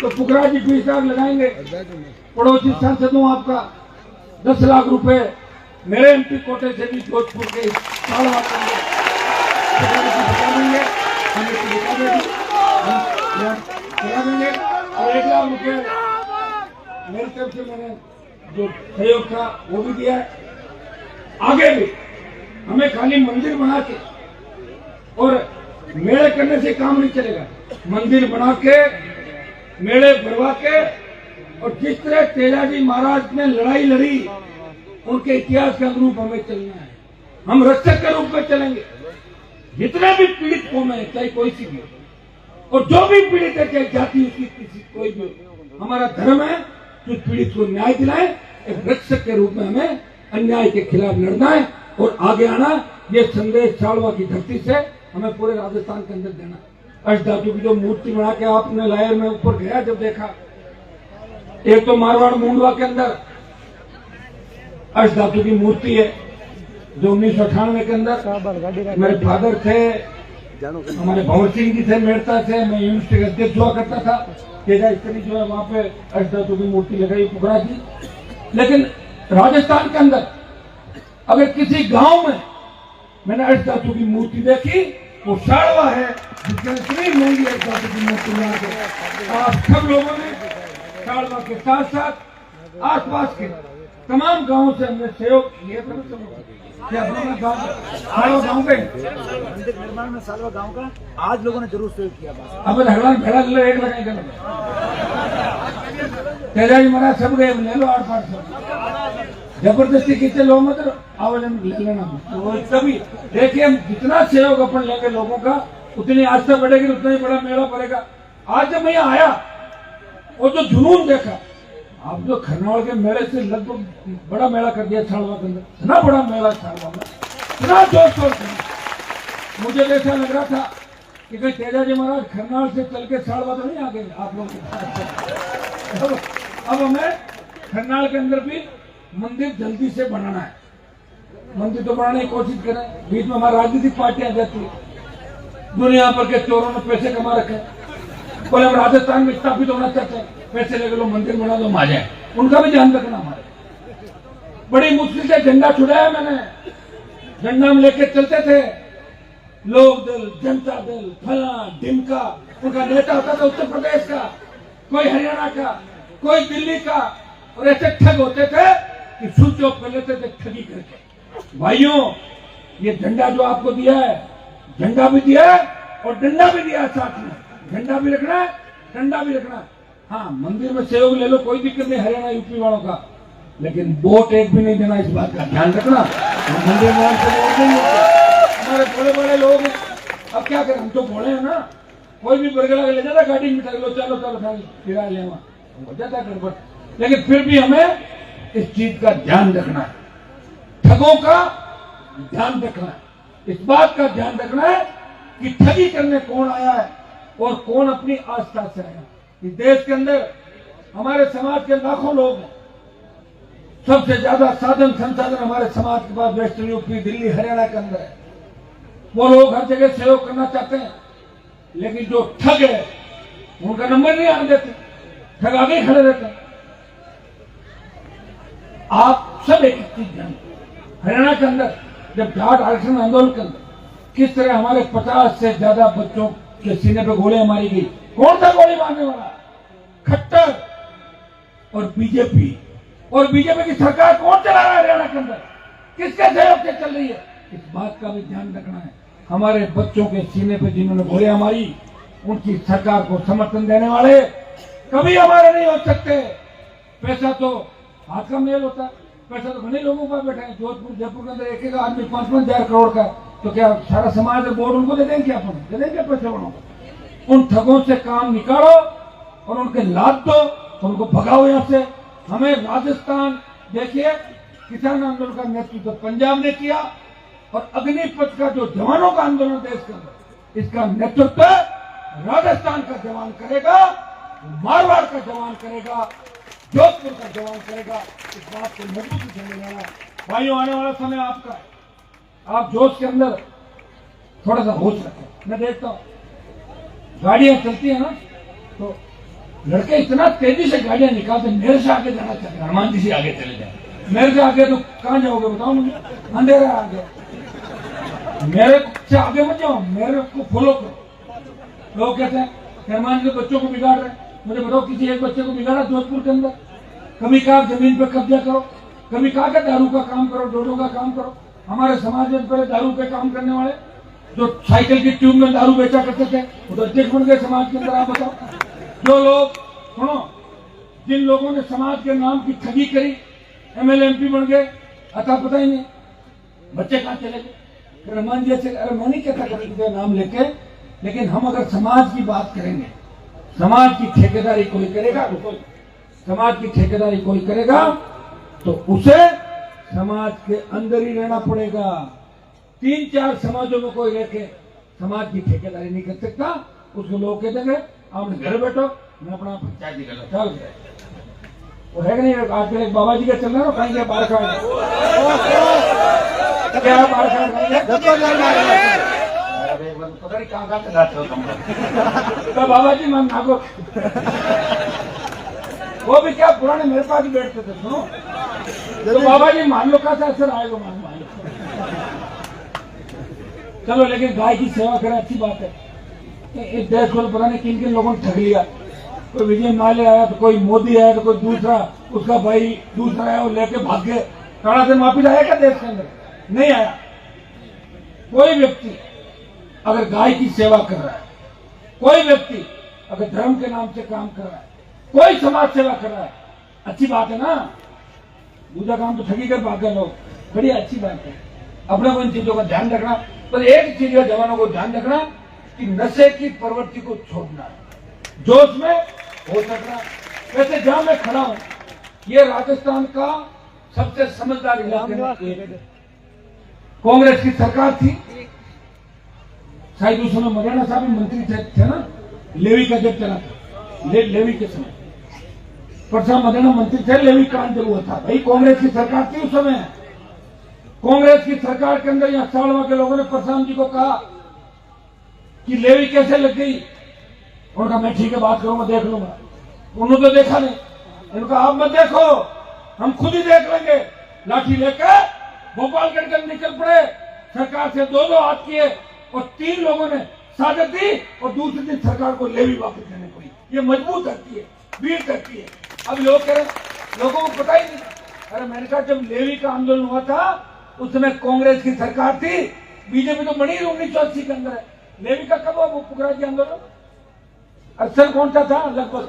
Speaker 1: तो पुखराज जी 20 लाख लगाएंगे। पड़ोसी सांसदों आपका 10 लाख रुपए, मेरे एमपी कोटे से भी जोधपुर के देंगे, और 1 लाख रुपए मेरी तरफ से मैंने जो सहयोग था वो भी दिया है। आगे भी हमें खाली मंदिर बना के और मेले करने से काम नहीं चलेगा, मंदिर बना के, मेले भरवा के, और जिस तरह तेजा जी महाराज ने लड़ाई लड़ी, उनके इतिहास के अनुरूप हमें चलना है। हम रक्षक के रूप में चलेंगे, जितने भी पीड़ित कौम है, चाहे कोई सी भी, और जो भी पीड़ित है, चाहे जाति उसकी किसी कोई भी, हमारा धर्म है कि पीड़ित को न्याय दिलाए। एक रक्षक के रूप में हमें अन्याय के खिलाफ लड़ना है और आगे आना। ये संदेश सालवा की धरती से हमें पूरे राजस्थान के अंदर देना। अष्टधातु की जो मूर्ति बना के आपने लाया, मैं ऊपर गया जब देखा, एक तो मारवाड़ मुंडवा के अंदर अष्टधातु की मूर्ति है, जो 1998 के अंदर मेरे फादर थे, हमारे भंवर सिंह जी थे, मेड़ता थे, मैं यूनिवर्सिटी का अध्यक्ष हुआ करता था, तेजा स्त्री जो है वहां पे अष्टधातु की मूर्ति लगाई पुखराज जी। लेकिन राजस्थान के अंदर अगर किसी गांव में मैंने अष्टधातु की मूर्ति देखी, वो साड़वा है, जिसके इतनी महंगी अष्टधातु की मूर्ति बना के आप सब लोगों ने साड़वा के साथ साथ आसपास के तमाम गांवों से हमने सहयोग लिया था। क्या गाँव पे
Speaker 2: मंदिर निर्माण में सालवा गांव का आज लोगों ने जरूर सहयोग किया।
Speaker 1: अब हड़ान भेड़ा ले, एक लगाएंगे तेजा जी महाराज सब गए, ले लो 8-5 जबरदस्ती खींचे लो मत, आवेदन ले लेना। तो तभी देखिए, हम जितना सहयोग अपन लेंगे लोगों का, उतनी आस्था बढ़ेगी, उतना ही बड़ा मेला पड़ेगा। आज जब मैं आया और जो जुनून देखा, आप जो खरनावल के मेले से लगभग बड़ा मेला कर दिया सालवा के अंदर, इतना बड़ा मेला सालवा में, इतना जोश शोर, मुझे ऐसा लग रहा था कि कहीं तेजा जी महाराज खरनावल से चल के सालवा तो नहीं आ गए आप लोग। अब हमें खरनावल के अंदर भी मंदिर जल्दी से बनाना है, मंदिर तो बनाने की कोशिश करें। बीच में हमारी राजनीतिक पार्टियां आ जाती है, दुनिया भर के चोरों ने पैसे कमा रखे, बोले हम राजस्थान में स्थापित होना चाहते हैं, पैसे लेके लो, मंदिर बना दो, आ जाए। उनका भी ध्यान रखना। हमारे बड़ी मुश्किल से झंडा छुड़ाया मैंने, झंडा में लेके चलते थे, लोक दल, जनता दल, फला ढिमका, उनका नेता होता था उत्तर प्रदेश का, कोई हरियाणा का, कोई दिल्ली का, और ऐसे ठग होते थे कि स्विच ऑफ कर लेते थे ठगी करके। भाइयों, ये झंडा जो आपको दिया है, झंडा भी दिया है और डंडा भी दिया है साथ में। झंडा भी रखना है, डंडा भी रखना है। हाँ, मंदिर में सहयोग ले लो, कोई दिक्कत नहीं, हरियाणा यूपी वालों का, लेकिन वोट एक भी नहीं देना, इस बात का ध्यान रखना। मंदिर में वोट नहीं होते, हमारे बड़े बड़े लोग हैं। अब क्या करें, हम तो बोले हैं ना, कोई भी बरगला ले जाता गाड़ी में, लो चलो चलो किराया ले, हो जाता गड़बड़। लेकिन फिर भी हमें इस चीज का ध्यान रखना है, ठगों का ध्यान रखना है, इस बात का ध्यान रखना है कि ठगी करने कौन आया है और कौन अपनी आस्था से आया। इस देश के अंदर हमारे समाज के लाखों लोग हैं, सबसे ज्यादा साधन संसाधन हमारे समाज के पास वेस्टर्न यूपी, दिल्ली, हरियाणा के अंदर है। वो लोग हर जगह सहयोग करना चाहते हैं, लेकिन जो ठग है उनका नंबर नहीं आने देते, ठग आगे खड़े रहते हैं। आप सब एक चीज ध्यान, हरियाणा के अंदर जब जाट आरक्षण आंदोलन के अंदर किस तरह हमारे 50 से ज्यादा बच्चों के सीने पे गोलियां मारी गई, कौन था गोली मारने वाला? खट्टर और बीजेपी की सरकार कौन चला रहा है हरियाणा के अंदर, किसके सहयोग से चल रही है? इस बात का भी ध्यान रखना है। हमारे बच्चों के सीने पे जिन्होंने गोलियां मारी, उनकी सरकार को समर्थन देने वाले कभी हमारे नहीं हो सकते। पैसा तो हाथ का मेल होता है, पैसा तो घने लोगों का बैठा है। जोधपुर जयपुर के अंदर एक आदमी 5-5 हजार करोड़ का, तो क्या सारा समाज बोर्ड उनको दे देंगे? अपन दे देंगे पैसे वालों को? उन ठगों से काम निकालो और उनके लाभ दो, तो उनको भगाओ यहाँ से। हमें राजस्थान देखिए, किसान आंदोलन का नेतृत्व पंजाब ने किया और अग्निपथ का जो जवानों का आंदोलन देश के अंदर, इसका नेतृत्व राजस्थान का जवान करेगा, मारवाड़ का जवान करेगा, जोधपुर का जवान करेगा। इस बात को मजबूती से लेना है। भाइयों, आने वाला समय आपका, आप जोश के अंदर थोड़ा सा होश रखें। मैं देखता हूँ गाड़ियां चलती है ना, तो लड़के इतना तेजी से गाड़ियां निकालते, मेरे से आगे जाना चाहते हैं, हनुमान जी से आगे चले जाए। मेरे से आगे तो कहाँ जाओगे बताओ मुझे, अंधेरा है आगे, मेरे से आगे मत जाओ, मेरे को फॉलो करो। लोग कहते हैं हनुमान जी बच्चों को बिगाड़ रहे हैं। मुझे बताओ, किसी एक बच्चे को बिगाड़ा जोधपुर के अंदर? कभी कहा जमीन पे कब्जा करो, कभी कहा कि दारू का काम करो, डोडो का काम करो। हमारे समाज में पहले दारू पे काम करने वाले जो साइकिल की ट्यूब में दारू बेचा करते थे, वो तो अध्यक्ष बन गए समाज के अंदर। आप बताओ, जो लोग, सुनो, जिन लोगों ने समाज के नाम की ठगी करी, एमएलए एमपी बन गए, अता पता ही नहीं, बच्चे कहाँ चले गए? हनुमान जी से, अरे मैं नहीं कहता करते नाम लेके, लेकिन हम अगर समाज की बात करेंगे, समाज की ठेकेदारी कोई करेगा, समाज की ठेकेदारी कोई करेगा तो उसे समाज के अंदर ही रहना पड़ेगा। 3-4 समाजों में कोई रह के समाज की ठेकेदारी नहीं कर सकता। उसको लोग कहते हैं आपने घर बैठो, मैं अपना पंचायत निकल चल गए। वो है कि नहीं? आजकल एक बाबा जी का चल रहा है, कहीं क्या बार खाए, क्या बार खाए, पता नहीं कहाँ चलाते हो तुम लोग। तो बाबा जी मन नागो, वो भी क्या पुराने मेरे पास ही बैठते थे। सुनो, तो बाबा जी मान लो कैसा असर आएगा, मान लो। चलो, लेकिन गाय की सेवा करें, अच्छी बात है। इस देश को पता नहीं किन किन लोगों ने ठग लिया। कोई विजय माल्या आया, तो कोई मोदी आया, तो कोई दूसरा, उसका भाई दूसरा आया, वो लेके भाग गए। थोड़ा दिन वापिस आया क्या देश के अंदर? नहीं आया। कोई व्यक्ति अगर गाय की सेवा कर रहा है, कोई व्यक्ति अगर धर्म के नाम से काम कर रहा है, कोई समाज सेवा कर रहा है, अच्छी बात है ना। दूसरा काम तो ठगी कर भाग गए लोग, बड़ी अच्छी बात है। अपने को इन चीजों का ध्यान रखना। पर एक चीज है, जवानों को ध्यान रखना कि नशे की प्रवृत्ति को छोड़ना, जोश में हो सकना। वैसे जहां मैं खड़ा हूं, ये राजस्थान का सबसे समझदार इलाके में एक कांग्रेस की सरकार थी। शायद उस समय मरियाना साहब मंत्री थे ना, लेवी का जब चला था, लेवी के समय परसों मरियाना मंत्री थे, लेवी कांड जब हुआ था, भाई कांग्रेस की सरकार थी उस समय। कांग्रेस की सरकार के अंदर यहाँ सालवा के लोगों ने परसराम जी को कहा कि लेवी कैसे लग गई। उन्होंने कहा मैं ठीक है बात करूंगा, देख लूंगा। उन्होंने तो देखा नहीं। उन्होंने कहा आप मत देखो, हम खुद ही देख लेंगे। लाठी लेकर भोपालगढ़ के निकल पड़े, सरकार से 2-2 हाथ किए और 3 लोगों ने साजिश दी और दूसरे दिन सरकार को लेवी वापस देने पड़ी। ये मजबूत करती है, वीर करती है। अब लोग कह रहे, लोगों को पता ही नहीं। अरे मैंने कहा जब लेवी का आंदोलन हुआ था उस समय कांग्रेस की सरकार थी, बीजेपी तो बनी 1980 के अंदर है। लेवी का कब हुआ वो पुखराज आंदोलन? अक्सर कौन सा था? लगभग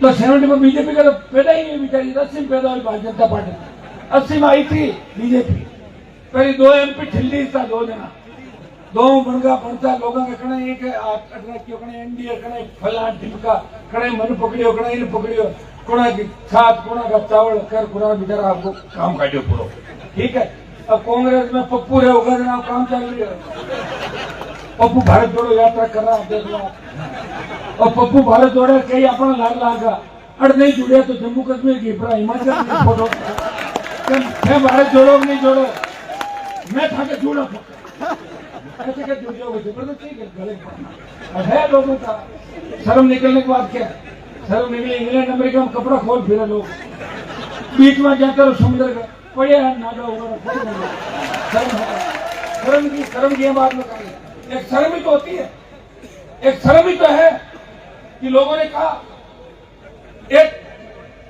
Speaker 1: तो 70 में बीजेपी का तो पैदा ही नहीं, बेचारी 80 में पैदा हुई भारतीय जनता पार्टी। 80 में आई थी बीजेपी, पहले 2 MP ठिल्ली था, 2 जना, 2 बनगा बनता लोगों के कणे एक अटराक्यो कणे एनडीए कणे फला ढिमका कणे मन पकड़ियो कणे इन पकड़ियो, कोना की छात कोना का चावल कर पूरा बेचारा आपको काम काटियो पूरो। ठीक है, अब कांग्रेस में पप्पू रहे होगा जना काम चल रही है। पप्पू भारत जोड़ो यात्रा कर रहा, देख लो। और पप्पू भारत जोड़े कई अपना लाग लागा, अड़ नहीं जुड़े तो जम्मू कश्मीर की हिमाचल की फोटो मैं भारत जोड़ो नहीं जोड़ो, मैं था के जुड़ा ऐसे क्या जुड़ जाओगे? जबरदस्ती गले अब है लोगों का। शर्म निकलने के बाद क्या? शर्म निकले, इंग्लैंड अमेरिका में कपड़ा खोल फिरे लोग। बीच में जाकर समुद्र गए पड़े नागा होगा शर्म की बात में करेंगे। एक शर्म ही तो होती है, एक शर्म ही तो है कि लोगों ने कहा एक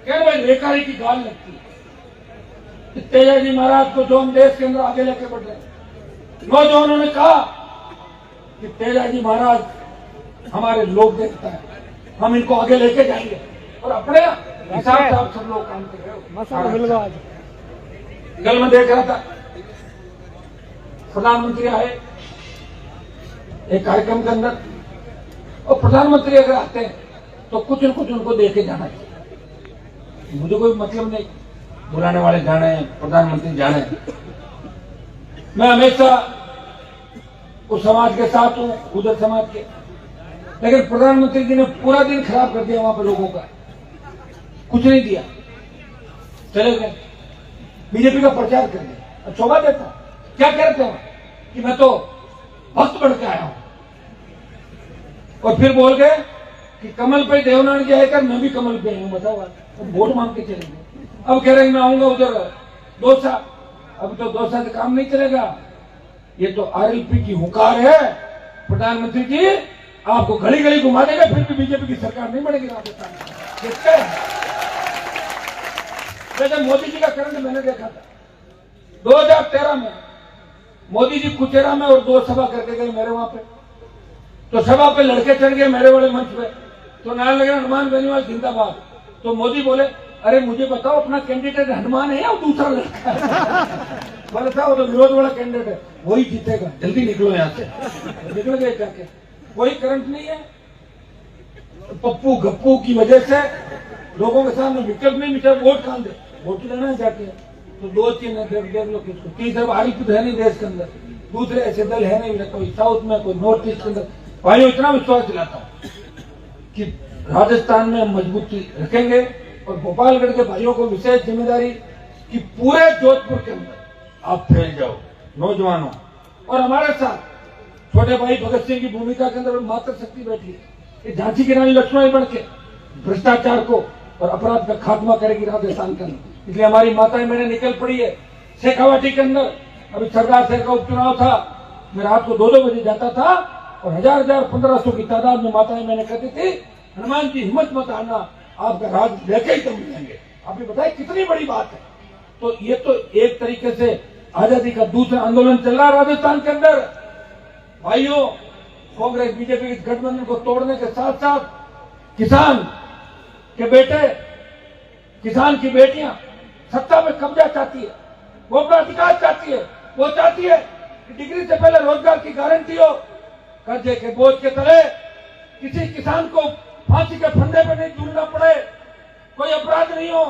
Speaker 1: कह भाई रेखारी की गाल लगती है। तेजाजी महाराज को जो हम देश के अंदर आगे लेके बढ़ रहे नौजवानों ने कहा कि तेजाजी महाराज हमारे लोक देवता है, हम इनको आगे लेके जाएंगे और अपने हिसाब से आप सब लोग काम कर रहे हो। कल मैं देख रहा था प्रधानमंत्री आए एक कार्यक्रम के अंदर, और प्रधानमंत्री अगर आते हैं तो कुछ न कुछ उनको दे के जाना चाहिए। मुझे कोई मतलब नहीं बुलाने वाले जाने प्रधानमंत्री जाने, मैं हमेशा उस समाज के साथ हूं, उधर समाज के, लेकिन प्रधानमंत्री जी ने पूरा दिन खराब कर दिया वहां पर लोगों का, कुछ नहीं दिया, चले गए बीजेपी का प्रचार कर दिया। अब शोभा देता क्या कहते हैं कि मैं तो भक्त बन के आया हूं, और फिर बोल गए कि कमल पे देवनारायण जी आकर मैं भी कमल पे हूं, बताओ। अब वोट मांग के चले गए, अब कह रहे हैं मैं आऊंगा उधर दौसा। अब तो दौसा से काम नहीं चलेगा, ये तो आरएलपी की हुंकार है। प्रधानमंत्री जी आपको घड़ी घड़ी घुमा देगा, फिर भी बीजेपी की सरकार नहीं बनेगी राजस्थान में। देखते हैं जैसे मोदी जी का करंट मैंने देखा था 2013 में, मोदी जी कुचेरा में और 2 सभा करके गए मेरे वहां पे, तो सभा पे लड़के चढ़ गए मेरे वाले मंच पे, तो नारा लगे हनुमान बेनीवाल जिंदाबाद। तो मोदी बोले अरे मुझे बताओ अपना कैंडिडेट हनुमान है या दूसरा लड़का है? बोले था वो तो विरोध वाला कैंडिडेट है, वही जीतेगा, जल्दी निकलो यहाँ से। निकल गए जाके, कोई करंट नहीं है। पप्पू गप्पू की वजह से लोगों के सामने विकल्प नहीं मिटा, वोट कहां दे, वोट लेना है जाके। तो 2-3 देख लो किसको, तीसरा आरएलपी तो है नहीं देश के अंदर, दूसरे ऐसे दल है नहीं, कोई साउथ में कोई नॉर्थ ईस्ट के अंदर। भाइयों इतना विश्वास दिलाता हूं कि राजस्थान में मजबूती रखेंगे, और गोपालगढ़ के भाइयों को विशेष जिम्मेदारी कि पूरे जोधपुर के अंदर आप फैल जाओ नौजवानों, और हमारे साथ छोटे भाई भगत सिंह की भूमिका के अंदर मातृ शक्ति बैठी है, झांसी की रानी लक्ष्मण बन के भ्रष्टाचार को और अपराध का खात्मा करेगी राजस्थान के अंदर। इसलिए हमारी माताएं मैंने निकल पड़ी है शेखावाटी के अंदर। अभी सरदार शहर का उपचुनाव था, मैं रात को 2-2 बजे जाता था, और 1000-1000 1500 की तादाद में माताएं मैंने कहती थी हनुमान जी हिम्मत मत आना, आपका राज लेके ही तो मिलेंगे। आप ये बताए कितनी बड़ी बात है। तो ये तो एक तरीके से आजादी का दूसरा आंदोलन चल रहा है राजस्थान के अंदर। भाइयों कांग्रेस बीजेपी के गठबंधन को तोड़ने के साथ साथ किसान के बेटे, किसान की बेटियां सत्ता में कब्जा चाहती है, वो अपना अधिकार चाहती है। वो चाहती है कि डिग्री से पहले रोजगार की गारंटी हो, कर्जे के बोझ के तले किसी किसान को फांसी के फंदे पे नहीं झूलना पड़े, कोई अपराध नहीं हो,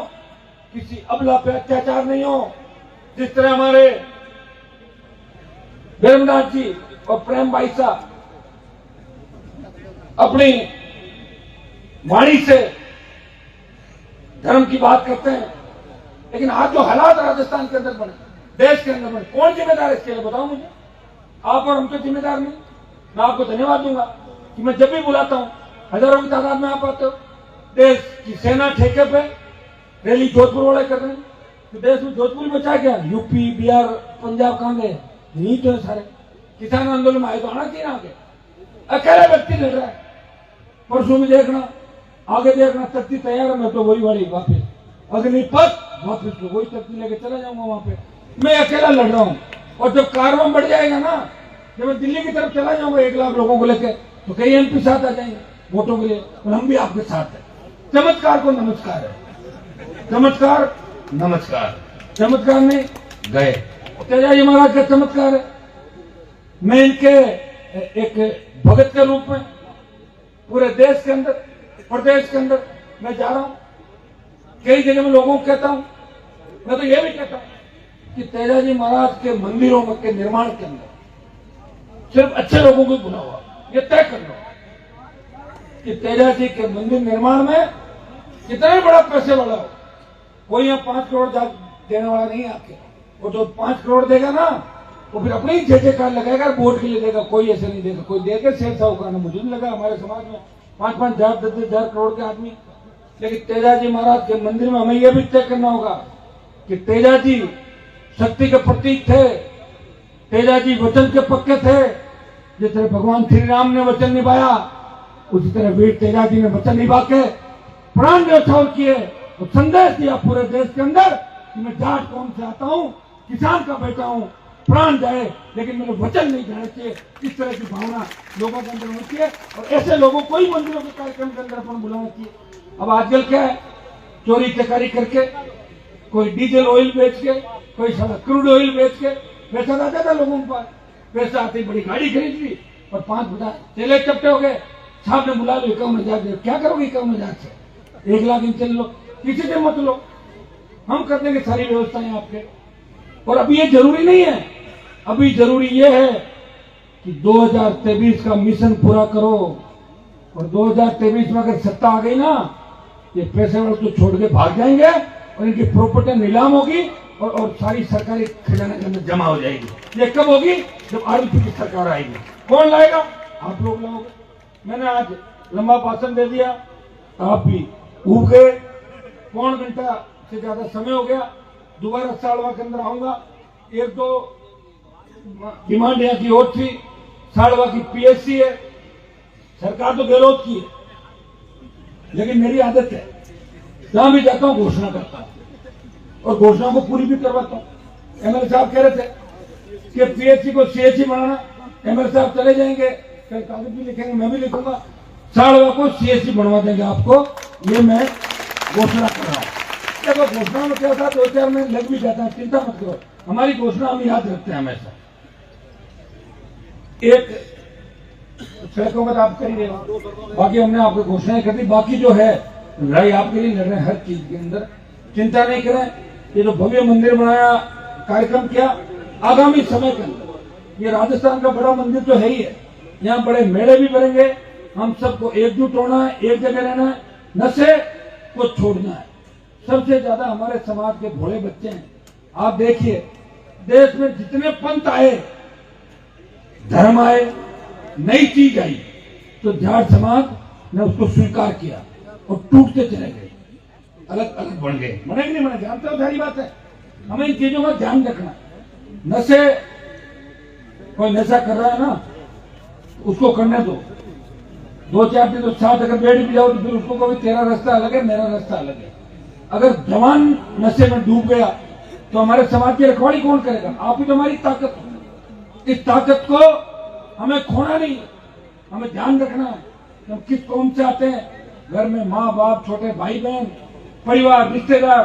Speaker 1: किसी अबला पे अत्याचार नहीं हो। जिस तरह हमारे धर्मनाथ जी और प्रेम भाई साहब अपनी वाणी से धर्म की बात करते हैं, लेकिन आज जो हालात राजस्थान के अंदर बने, देश के अंदर बने, कौन जिम्मेदार है इसके लिए बताओ मुझे? आप और हम तो जिम्मेदार नहीं। मैं आपको धन्यवाद दूंगा कि मैं जब भी बुलाता हूं हजारों की तादाद में आप आते हो। देश की सेना ठेके पे रैली जोधपुर वाले कर रहे हैं, तो देश में जोधपुर बचा क्या? यूपी बिहार पंजाब कहां गए? यही तो है सारे। किसान आंदोलन में आए तो आना चाहिए आगे, अकेले व्यक्ति लड़ रहा है। परसों में देखना, आगे देखना, तख्ती तैयार है, मैं तो वही वाली वापिस अग्निपथ वापिस तो वही तख्ती लेके चला जाऊंगा वहां पे। मैं अकेला लड़ रहा हूं, और जब कारवां बढ़ जाएगा ना, जब मैं दिल्ली की तरफ चला जाऊंगा 1 लाख लोगों को लेकर, तो कई एमपी साथ आ जाएंगे वोटों के लिए, और हम भी आपके साथ हैं। चमत्कार को नमस्कार है, चमत्कार नमस्कार, चमत्कार नहीं गए। तेजाजी महाराज का चमत्कार है। मैं इनके एक भगत के रूप में पूरे देश के अंदर, प्रदेश के अंदर मैं जा रहा हूं, कई जगह में लोगों को कहता हूं, मैं तो ये भी कहता हूं कि तेजाजी महाराज के मंदिरों के निर्माण के अंदर सिर्फ अच्छे लोगों को बुला हुआ, ये तय कर लो कि तेजाजी के मंदिर निर्माण में कितना बड़ा पैसे वाला हो, कोई यहाँ 5 करोड़ देने वाला नहीं है आपके। वो जो 5 करोड़ देगा ना, वो फिर अपनी ही जय कार्ड लगाएगा, वोट के लिए देगा, कोई ऐसे नहीं देगा। कोई देगा शेर साहूकार, मुझे नहीं लगा हमारे समाज में 5-5 10-10 हजार करोड़ के आदमी लेकिन तेजाजी महाराज के मंदिर में हमें यह भी तय करना होगा कि तेजाजी शक्ति के प्रतीक थे, तेजाजी वचन के पक्के थे। जिस तरह भगवान श्री राम ने वचन निभाया, उसी तरह वीर तेजाजी ने वचन निभा के प्राण न्यौछावर किए और संदेश दिया पूरे देश के अंदर कि मैं जाट कौम से आता हूं, किसान का बेटा हूं, प्राण जाए लेकिन मेरे वचन नहीं जाने चाहिए। इस तरह की भावना लोगों के अंदर होती है और ऐसे लोगों को ही मंदिरों के कार्यक्रम के अंदर अपन बुलाना चाहिए। अब आजकल क्या है, चोरी चकारी करके, कोई डीजल ऑयल बेच के, कोई सारा क्रूड ऑयल बेच के पैसा आ जाता लोगों के पास। पैसा आते ही बड़ी गाड़ी खरीद ली और 5 बता चेले चपटे हो गए, साहब ने बुला लो 51,000 दे। क्या करोगे 51,000 से? 1 लाख इन चल लो, किसी से मत लो, हम कर देंगे सारी व्यवस्थाएं आपके। और अभी ये जरूरी नहीं है, अभी जरूरी ये है कि 2023 का मिशन पूरा करो। और 2023 में अगर सत्ता आ गई ना, ये पैसे वाले तो छोड़ के भाग जाएंगे और इनकी प्रॉपर्टी नीलाम होगी और सारी सरकारी खजाने के अंदर जमा हो जाएगी। ये कब होगी? जब आरबीपी की सरकार आएगी। कौन लाएगा? आप लोग लाओगे। मैंने आज लंबा भाषण दे दिया, आप भी उब गए। 1.25 घंटा से ज्यादा समय हो गया। दोबारा सालवा के अंदर आऊंगा। 1-2 डिमांड यहाँ की और थी। सालवा की पीएससी है, सरकार तो गहलोत की है, लेकिन मेरी आदत है जहां भी जाता हूं घोषणा करता हूं और घोषणा को पूरी भी करवाता हूं। एमएलए साहब कह रहे थे कि पीएचसी को सीएचसी बनाना, एमएलए साहब चले जाएंगे, कल कागज भी लिखेंगे, मैं भी लिखूंगा, सालवा को सीएचसी बनवा देंगे आपको। ये मैं घोषणा कर रहा हूं। देखो घोषणा में क्या था, 2-4 महीने लग भी जाता है, चिंता मत करो, हमारी घोषणा हम याद रखते हैं हमेशा। एक सड़कों का आप कर ही रहे हो, बाकी हमने आपको घोषणाएं कर दी। बाकी जो है लड़ाई आपके लिए लड़ रहे हैं हर चीज के अंदर, चिंता नहीं करें। ये जो भव्य मंदिर बनाया, कार्यक्रम किया, आगामी समय के अंदर ये राजस्थान का बड़ा मंदिर तो है ही है, यहाँ बड़े मेले भी बनेंगे। हम सबको एकजुट होना है, एक जगह रहना है, नशे को छोड़ना है। सबसे ज्यादा हमारे समाज के भोले बच्चे हैं। आप देखिए देश में जितने पंथ आए, धर्म आए, नई चीज आई, तो जाट समाज ने उसको स्वीकार किया और टूटते चले गए, अलग अलग बन गए। बने कि नहीं बने, जानते हो, सारी बात है। हमें इन चीजों का ध्यान रखना। नशे, कोई नशा कर रहा है ना, उसको करने दो, 2-4 दिन तो साथ अगर बैठ भी जाओ तो फिर उसको कभी तेरा रास्ता अलग है, मेरा रास्ता अलग है। अगर जवान नशे में डूब गया तो हमारे समाज की रखवाली कौन करेगा? आप ही तो हमारी ताकत हो। इस ताकत को हमें खोना नहीं, हमें ध्यान रखना है कि हम किस कौम से आते हैं। घर में माँ बाप, छोटे भाई बहन, परिवार, रिश्तेदार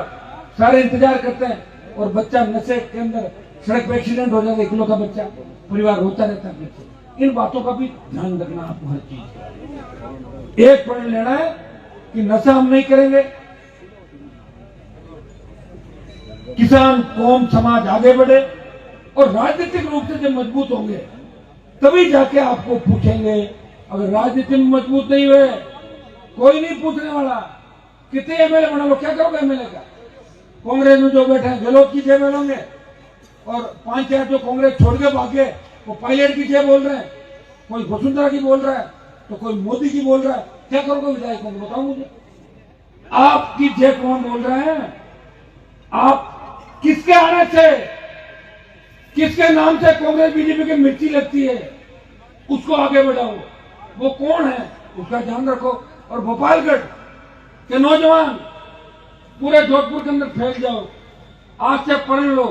Speaker 1: सारे इंतजार करते हैं और बच्चा नशे के अंदर सड़क पे एक्सीडेंट हो जाता है, इकलौता बच्चा, परिवार रोता रहता है पीछे। इन बातों का भी ध्यान रखना आपको हर चीज। एक प्रण लेना है कि नशा हम नहीं करेंगे, किसान कौम समाज आगे बढ़े और राजनीतिक रूप से जब मजबूत होंगे तभी जाके आपको पूछेंगे। अगर राजनीति में मजबूत नहीं हुए, कोई नहीं पूछने वाला। कितने एमएलए बना लो, क्या करोगे एमएलए का? कांग्रेस में जो बैठे हैं गहलोत की जय बोलोगे और 5-4 जो कांग्रेस छोड़ के भागे वो पायलट की जय बोल रहे हैं, कोई वसुंधरा की बोल रहा है तो कोई मोदी की बोल रहा है। क्या करोगे विधायकों को, बताओ मुझे। आपकी जय कौन बोल रहे हैं? आप किसके आने से, किसके नाम से कांग्रेस बीजेपी की मिर्ची लगती है, उसको आगे बढ़ाओ। वो कौन है उसका ध्यान रखो। और भोपालगढ़ के नौजवान पूरे जोधपुर के अंदर फैल जाओ, आज से प्रण लो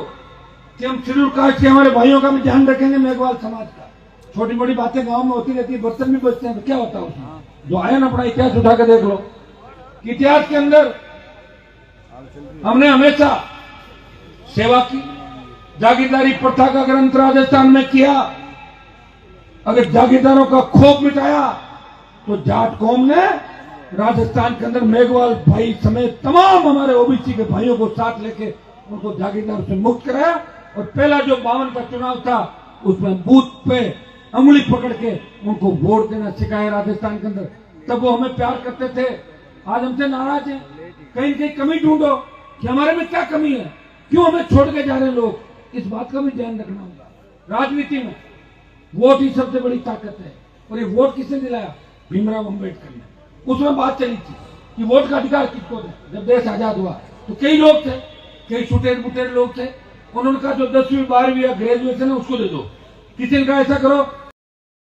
Speaker 1: कि हम शेड्यूल कास्ट के हमारे भाइयों का भी ध्यान रखेंगे, मेघवाल समाज का। छोटी बड़ी बातें गांव में होती रहती है, बर्तन भी बचते हैं, तो क्या होता है उसमें? जो आया ना, अपना इतिहास उठा के देख लो कि इतिहास के अंदर हमने हमेशा सेवा की। जागीरदारी प्रथा का ग्रंथ राजस्थान में किया। अगर जागीरदारों का खौफ मिटाया तो जाट कौम ने राजस्थान के अंदर मेघवाल भाई समेत तमाम हमारे ओबीसी के भाइयों को साथ लेके उनको जागीरदार से मुक्त कराया। और पहला जो 52 का चुनाव था उसमें बूथ पे अंगुली पकड़ के उनको वोट देना सिखाया राजस्थान के अंदर। तब वो हमें प्यार करते थे, आज हमसे नाराज हैं। कहीं कहीं कमी ढूंढो कि हमारे में क्या कमी है, क्यों हमें छोड़ के जा रहे लोग। इस बात का भी ध्यान रखना होगा। राजनीति में वोट ही सबसे बड़ी ताकत है। और ये वोट किसने दिलाया? भीमराव अंबेडकर ने। उसमें बात चली थी कि वोट का अधिकार किसको दे। जब देश आजाद हुआ तो कई लोग थे, कई छुटेड बुटेड लोग थे, उन्होंने कहा जो 10वीं 12वीं या ग्रेजुएशन है उसको दे दो। किसी ने कहा ऐसा करो